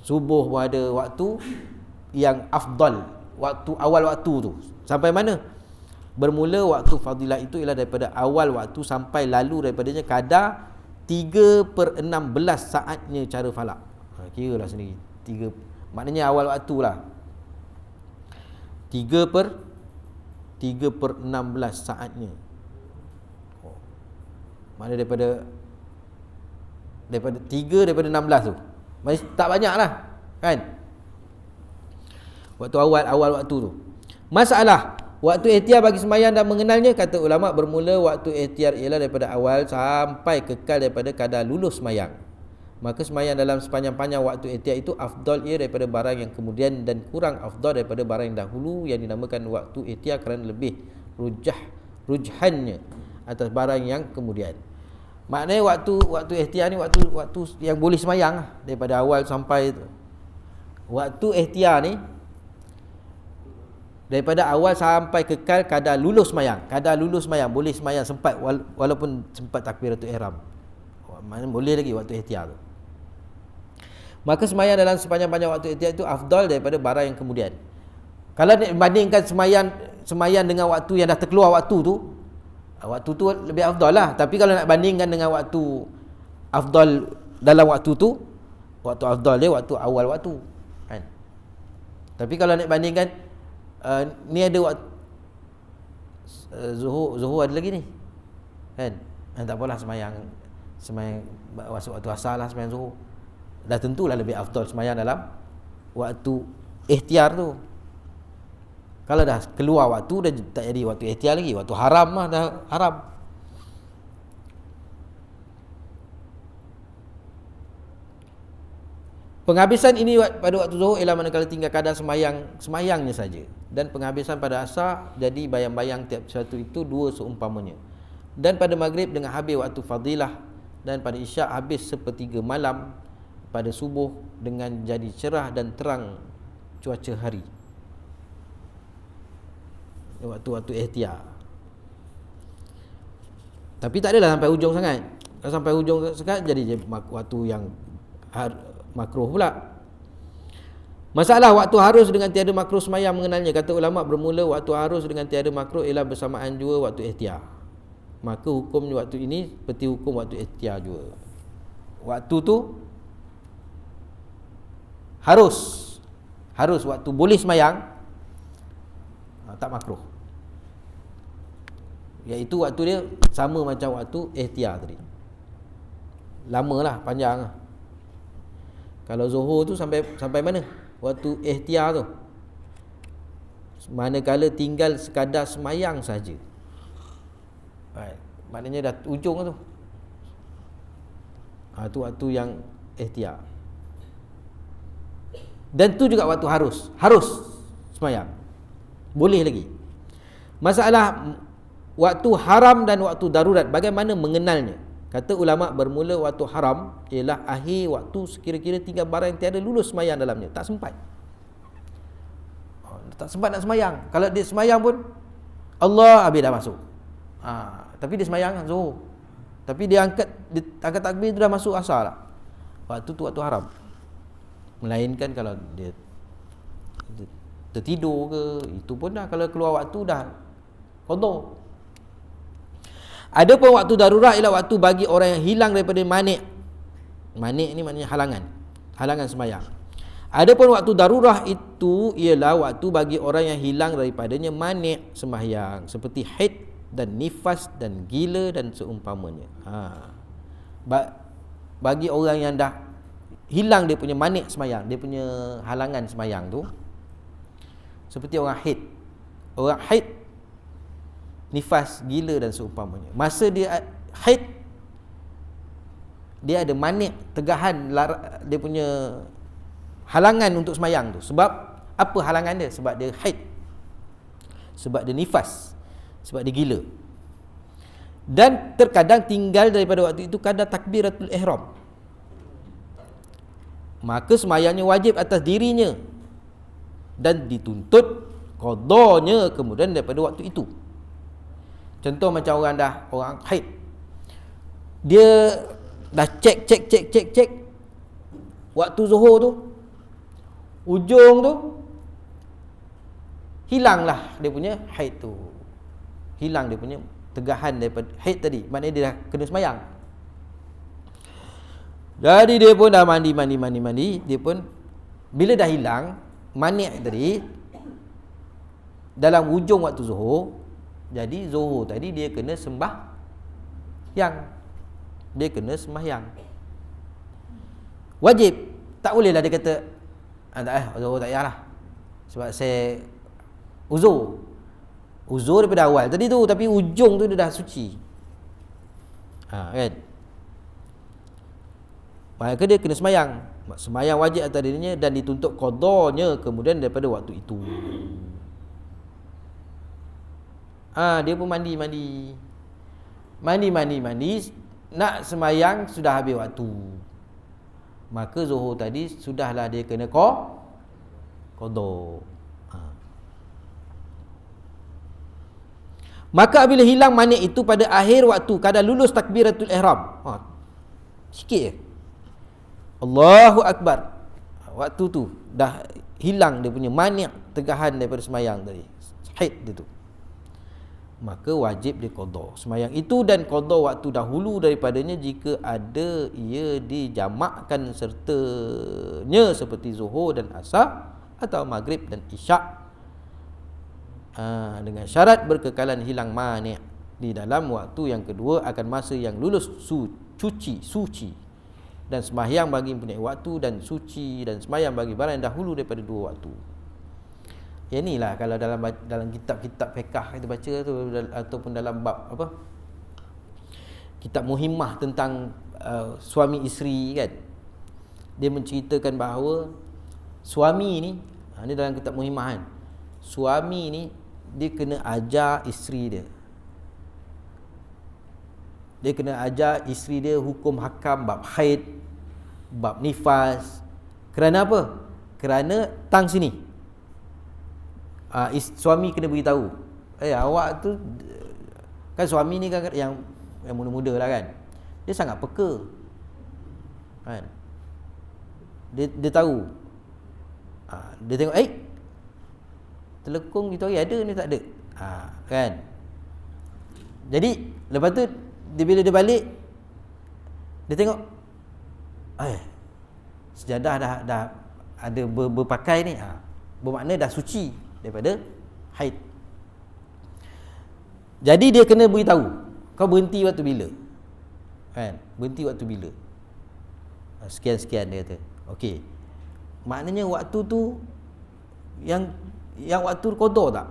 subuh pun ada waktu yang afdal, waktu awal waktu tu. Sampai mana? Bermula waktu fadilat itu ialah daripada awal waktu sampai lalu daripadanya kadar 3/16 saatnya cara falak. Kira lah sendiri 3, maknanya awal waktu lah 3/16 saatnya. Maknanya daripada 3 daripada 16 tu masih tak banyak lah kan, waktu awal waktu tu. Masalah waktu ikhtiar bagi sembahyang dan mengenalnya, kata ulama, bermula waktu ikhtiar ialah daripada awal sampai kekal daripada kadar lulus sembahyang. Maka sembahyang dalam sepanjang-panjang waktu ikhtiar itu afdal ia daripada barang yang kemudian dan kurang afdal daripada barang yang dahulu yang dinamakan waktu ikhtiar kerana lebih rujhannya atas barang yang kemudian. Maknanya waktu ikhtiar ni waktu yang boleh sembahyang lah, daripada awal sampai itu. Waktu ikhtiar ni daripada awal sampai kekal kadar lulus sembahyang. Kadar lulus sembahyang, boleh sembahyang sempat walaupun sempat takbiratul ihram. Maknanya boleh lagi waktu ikhtiar tu. Maka sembahyang dalam sepanjang-panjang waktu ikhtiar itu afdal daripada barang yang kemudian. Kalau bandingkan sembahyang dengan waktu yang dah terkeluar waktu tu lebih afdal lah. Tapi kalau nak bandingkan dengan waktu afdal dalam waktu tu, waktu afdal dia waktu awal waktu kan. Tapi kalau nak bandingkan ni ada waktu zuhur ada lagi ni kan, tak apalah sembahyang masuk waktu asar lah, sembahyang zuhur dah tentulah lebih afdal sembahyang dalam waktu ikhtiar tu. Kalau dah keluar waktu dah tak jadi waktu ikhtiar lagi, waktu haram lah, dah haram. Penghabisan ini pada waktu zuhur ialah manakala tinggal kadar semayangnya saja, dan penghabisan pada asar jadi bayang-bayang tiap satu itu dua seumpamanya. Dan pada maghrib dengan habis waktu fadilah, dan pada isyak habis sepertiga malam, pada subuh dengan jadi cerah dan terang cuaca hari. Waktu-waktu ikhtiar. Tapi tak adalah sampai hujung sangat. Kalau sampai hujung sangat jadi waktu yang makruh pula. Masalah waktu harus dengan tiada makruh semayang mengenalnya. Kata ulama, bermula waktu harus dengan tiada makruh ialah bersamaan juga waktu ikhtiar. Maka hukum waktu ini seperti hukum waktu ikhtiar juga. Waktu tu harus waktu boleh semayang, tak makruh. Iaitu waktu dia sama macam waktu ikhtiar tadi. Lamalah, panjang lah. Kalau zuhur tu sampai mana? Waktu ikhtiar tu. Manakala tinggal sekadar semayang saja. Maknanya dah ujung tu. Tu waktu yang ikhtiar. Dan tu juga waktu harus semayang. Boleh lagi. Masalah waktu haram dan waktu darurat, bagaimana mengenalnya? Kata ulama, bermula waktu haram ialah akhir waktu sekira-kira tinggal barang yang tiada lulus semayang dalamnya, tak sempat. Tak sempat nak semayang. Kalau dia semayang pun Allah habis dah masuk. Tapi dia semayang zuhur. Tapi dia angkat takbir tu dah masuk asar lah. Waktu tu waktu haram. Melainkan kalau dia tertidur ke, itu pun dah, kalau keluar waktu dah qada. Adapun waktu darurat ialah waktu bagi orang yang hilang daripada manik. Manik ni maknanya halangan semayang. Adapun waktu darurat itu ialah waktu bagi orang yang hilang daripadanya manik sembahyang, seperti haid dan nifas dan gila dan seumpamanya. Bagi orang yang dah hilang dia punya manik sembahyang, dia punya halangan sembahyang tu, seperti orang haid. Orang haid, nifas, gila dan seumpamanya. Masa dia haid, dia ada manik, tegahan, dia punya halangan untuk semayang tu. Sebab apa halangan dia? Sebab dia haid, sebab dia nifas, sebab dia gila. Dan terkadang tinggal daripada waktu itu kadar takbiratul ihram, maka semayangnya wajib atas dirinya dan dituntut qadanya kemudian daripada waktu itu. Contoh macam orang haid, dia dah cek waktu zuhur tu, ujung tu hilanglah dia punya haid tu, hilang dia punya tegahan daripada haid tadi, maknanya dia dah kena semayang. Jadi dia pun dah mandi, dia pun bila dah hilang manik tadi dalam ujung waktu zuhur, jadi zuhur tadi dia kena sembahyang. Wajib. Tak bolehlah dia kata zuhur tak payahlah sebab saya uzur daripada awal tadi tu, tapi ujung tu dia dah suci. Kan? Maka dia kena sembahyang. Sembahyang wajib atas dirinya dan dituntut qadanya kemudian daripada waktu itu. Dia pun mandi, nak semayang sudah habis waktu, maka zuhur tadi sudahlah dia kena qada. Maka apabila hilang manik itu pada akhir waktu kadar lulus takbiratul ihram, sikit je, Allahu Akbar, waktu tu dah hilang dia punya manik, tegahan daripada semayang tadi, haid dia tu, maka wajib dia qada semayang itu dan qada waktu dahulu daripadanya jika ada ia dijamakkan sertanya seperti zuhur dan asar atau maghrib dan isyak, dengan syarat berkekalan hilang manik di dalam waktu yang kedua akan masa yang lulus suci dan semayang bagi mempunyai waktu dan suci dan semayang bagi barang yang dahulu daripada dua waktu. Ya, inilah kalau dalam kitab-kitab fiqh kita baca tu, ataupun dalam bab kitab muhimmah tentang suami isteri kan, dia menceritakan bahawa suami ni, ni dalam kitab Muhimmah kan, suami ni dia kena ajar isteri dia. Dia kena ajar isteri dia hukum hakam bab haid, bab nifas. Kerana apa? Kerana tang sini. Suami kena beritahu, awak tu kan, suami ni kan yang muda-muda lah kan, dia sangat peka kan. Dia tahu, dia tengok telekung kita hari ada ni tak ada, kan. Jadi lepas tu bila dia balik, dia tengok sejadah dah ada berpakai ni, bermakna dah suci daripada haid. Jadi dia kena beritahu, kau berhenti waktu bila, kan, berhenti waktu bila, sekian-sekian, dia kata. Okey, maknanya waktu tu yang waktu qada tak?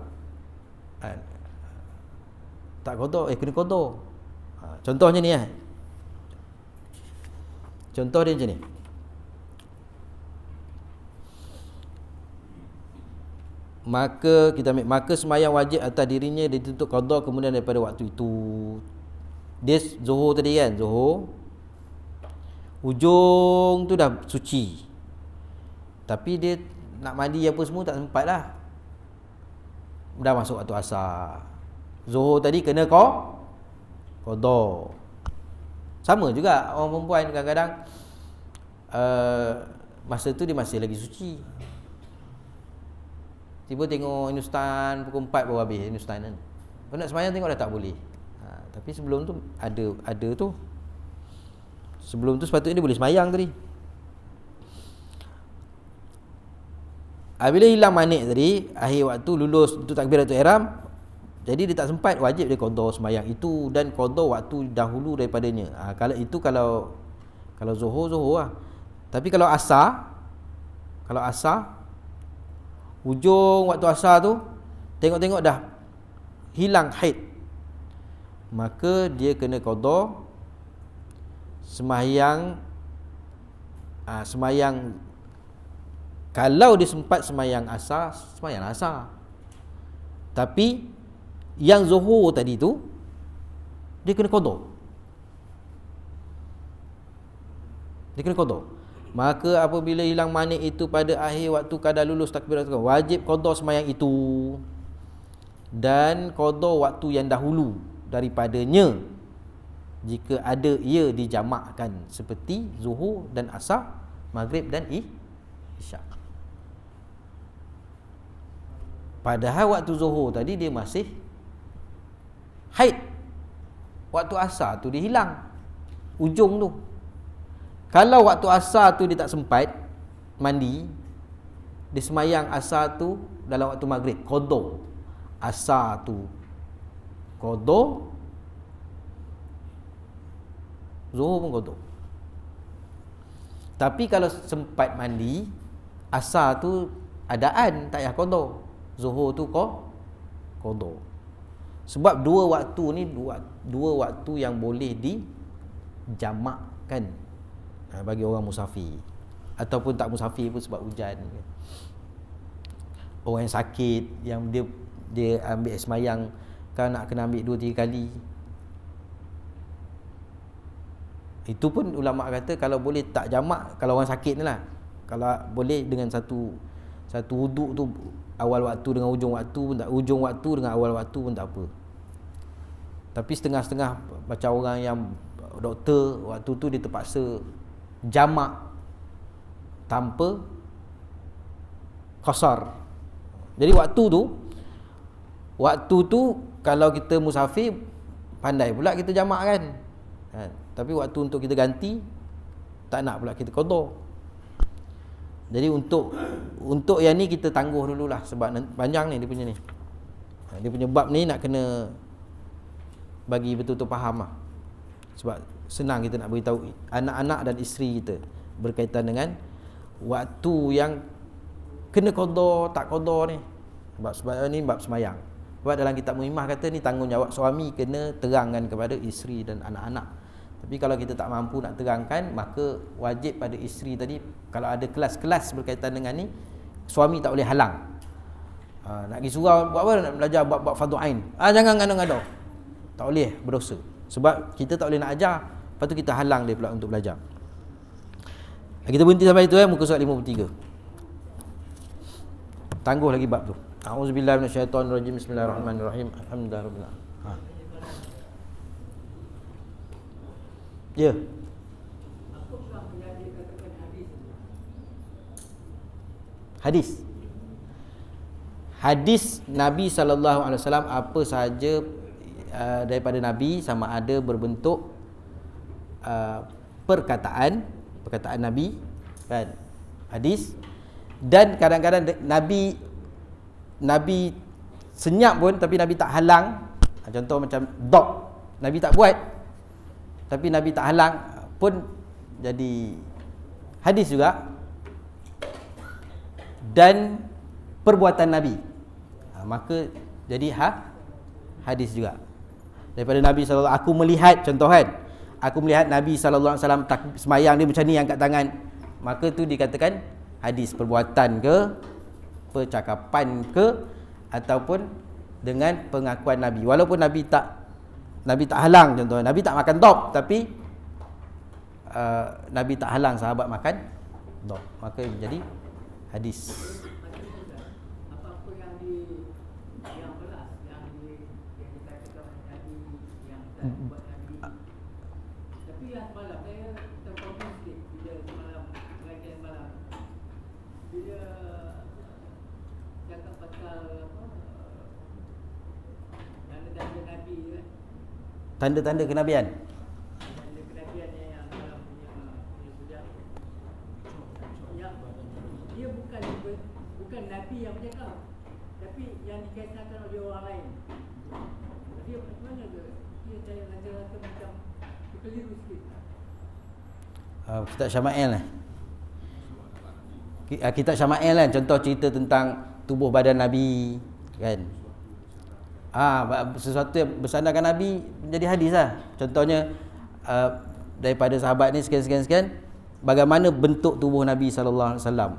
Tak qada, kena qada. Contohnya ni contoh dia macam ni. Maka kita ambil, maka sembahyang wajib atas dirinya dituntut qada kemudian daripada waktu itu. Dia Zuhur tadi kan, Zuhur ujung tu dah suci, tapi dia nak mandi apa semua tak sempat lah, dah masuk waktu asar. Zuhur tadi kena qada. Sama juga orang perempuan kadang-kadang masa tu dia masih lagi suci, tiba tengok Hindustan pukul 4 baru habis Hindustan kan. Kalau nak sembahyang tengok dah tak boleh. Tapi sebelum tu ada tu. Sebelum tu sepatutnya dia boleh sembahyang tadi. Bila hilang manik tadi, akhir waktu lulus untuk takbiratul ihram, jadi dia tak sempat, wajib dia qada sembahyang itu dan qada waktu dahulu daripadanya. Kalau itu kalau Zuhur lah. Tapi kalau asar ujung waktu asar tu tengok-tengok dah hilang haid, maka dia kena qada sembahyang. Sembahyang, kalau dia sempat sembahyang asar, sembahyang asar. Tapi yang Zuhur tadi tu dia kena qada. Maka apabila hilang manik itu pada akhir waktu kadar lulus takbiratul ihram, wajib qada sembahyang itu dan qada waktu yang dahulu daripadanya jika ada ia dijamakkan, seperti Zuhur dan Asar, Maghrib dan Isyak. Padahal waktu Zuhur tadi dia masih haid, waktu Asar tu dia hilang ujung tu. Kalau waktu asar tu dia tak sempat mandi, dia sembahyang asar tu dalam waktu maghrib, qada. Asar tu qada, Zuhur pun qada. Tapi kalau sempat mandi, asar tu adaan, tak payah qada. Zuhur tu qada. Sebab dua waktu ni dua waktu yang boleh dijamakkan bagi orang musafir ataupun tak musafir pun sebab hujan. Orang yang sakit, yang dia ambil sembahyang kan nak kena ambil 2-3 kali. Itu pun ulama kata kalau boleh tak jamak, kalau orang sakit ni lah, kalau boleh dengan satu wuduk tu, awal waktu dengan ujung waktu pun tak, ujung waktu dengan awal waktu pun tak apa. Tapi setengah-setengah macam orang yang doktor, waktu tu dia terpaksa jamak tanpa qasar. Jadi waktu tu kalau kita musafir pandai pula kita jamak kan. Tapi waktu untuk kita ganti tak nak pula kita qada. Jadi untuk yang ni kita tangguh dululah, sebab panjang ni dia punya ni. Dia punya bab ni nak kena bagi betul-betul faham lah. Sebab senang kita nak beritahu anak-anak dan isteri kita berkaitan dengan waktu yang kena qada tak qada ni. Sebab ni bab sembahyang. Sebab dalam kitab Muhimmah kata ni tanggungjawab suami, kena terangkan kepada isteri dan anak-anak Tapi kalau kita tak mampu nak terangkan, maka wajib pada isteri tadi, kalau ada kelas-kelas berkaitan dengan ni, suami tak boleh halang. Nak pergi surau buat apa, nak belajar buat fardu ain, jangan ngada-ngada, tak boleh, berdosa. Sebab kita tak boleh nak ajar, lepas tu kita halang dia pula untuk belajar. Kita berhenti sampai itu, muka surat 53. Tangguh lagi bab tu. A'udzubillahi minasyaitonirrajim. Bismillahirrahmanirrahim. Alhamdulillah. Ya. Hadis Nabi SAW apa sahaja daripada Nabi, sama ada berbentuk perkataan Nabi, kan, hadis, dan kadang-kadang Nabi senyap pun tapi Nabi tak halang. Contoh macam dog, Nabi tak buat tapi Nabi tak halang, pun jadi hadis juga. Dan perbuatan Nabi, maka jadi hadis juga. Daripada Nabi SAW, aku melihat, contoh kan, aku melihat Nabi SAW semayang dia macam ni, angkat tangan, maka tu dikatakan hadis. Perbuatan ke, percakapan ke, ataupun dengan pengakuan Nabi. Walaupun Nabi tak halang, contoh Nabi tak makan dog, tapi Nabi tak halang sahabat makan dog, maka jadi hadis. Apa-apa yang belas, yang dikatakan Nabi, yang tak buat Nabi. Tapi yang semalam saya terkonfus sikit bila semalam pengajian malam, bila cakap pasal tanda-tanda Nabi kan. Tanda-tanda kenabian. Tanda kenabian yang dalam punya sudah, yang dia bukan Nabi yang bercakap, tapi yang dikisahkan oleh orang lain. Dia macam mana ke? Dia saya rasa macam keliru sikit. Kitab Syama'il lah. Kitab Syama'il kan, contoh cerita tentang tubuh badan Nabi, kan. Sesuatu yang bersandarkan Nabi menjadi hadis lah. Contohnya daripada sahabat ni sekian, bagaimana bentuk tubuh Nabi sallallahu alaihi wasallam.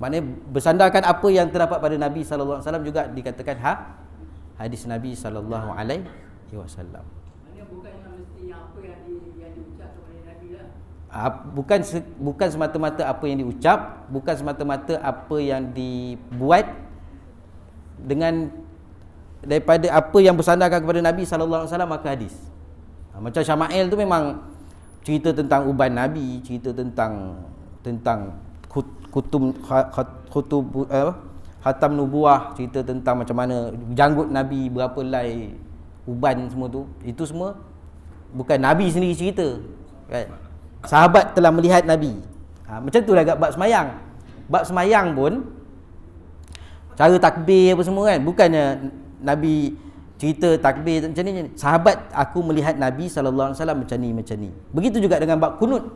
Maknanya bersandarkan apa yang terdapat pada Nabi sallallahu alaihi wasallam juga dikatakan hadis Nabi sallallahu alaihi wasallam. Maknanya bukan mesti yang apa yang diucapkan oleh Nabi lah. Bukan semata-mata apa yang diucap, bukan semata-mata apa yang dibuat, dengan daripada apa yang bersandarkan kepada Nabi sallallahu alaihi wasallam, maka hadis. Macam Syama'il tu memang cerita tentang uban Nabi, cerita tentang khatam nubuah, cerita tentang macam mana janggut Nabi, berapa helai uban, semua tu. Itu semua bukan Nabi sendiri cerita, kan. Sahabat telah melihat Nabi. Macam tu lah kat bab semayang. Bab semayang pun cara takbir apa semua kan, bukannya Nabi cerita takbir macam ni. Sahabat, aku melihat Nabi sallallahu alaihi wasallam macam ni. Begitu juga dengan bab kunut.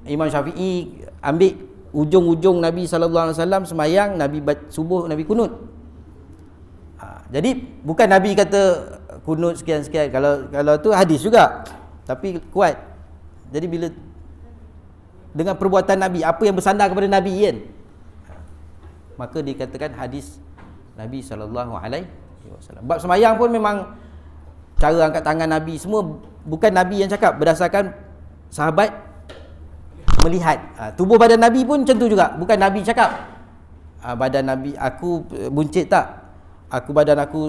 Imam Syafi'i ambil ujung-ujung Nabi sallallahu alaihi wasallam semayang, Nabi subuh, Nabi kunut. Jadi bukan Nabi kata kunut sekian-sekian. Kalau tu hadis juga, tapi kuat. Jadi bila dengan perbuatan Nabi, apa yang bersandar kepada Nabi kan, maka dikatakan hadis Nabi sallallahu alaihi wasallam. Bab semayang pun memang cara angkat tangan Nabi semua bukan Nabi yang cakap, berdasarkan sahabat melihat. Tubuh badan Nabi pun macam tu juga, bukan Nabi cakap. Badan Nabi aku buncit tak? Badan aku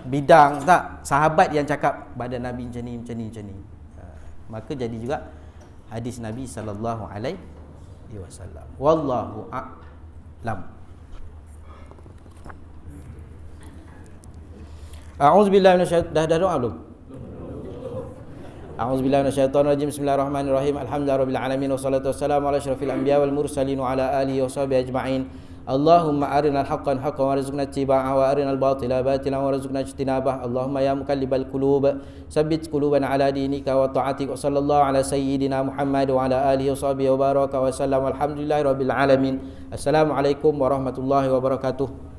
bidang tak? Sahabat yang cakap badan Nabi macam ni. Maka jadi juga hadis Nabi sallallahu alaihi wasallam. Wallahu a'lam. A'udzubillahi minasyaitonir dah doa belum? A'udzubillahi minasyaitonir rajim. Bismillahirrahmanirrahim. Alhamdulillahirabbil alamin wassalatu wassalamu ala asyrafil anbiya wal mursalin wa ala alihi washabihi ajma'in. Allahumma arinal haqqan haqqan warzuqna ittiba'ahu wa arinal batila batilan warzuqna ijtinabah. Allahumma ya muqallibal qulub tsabbit qulubana ala dinika wa ta'atik. Wa sallallahu ala sayyidina Muhammad wa ala alihi washabihi wa baraka wa sallam. Alhamdulillahirabbil alamin. Assalamualaikum warahmatullahi wabarakatuh.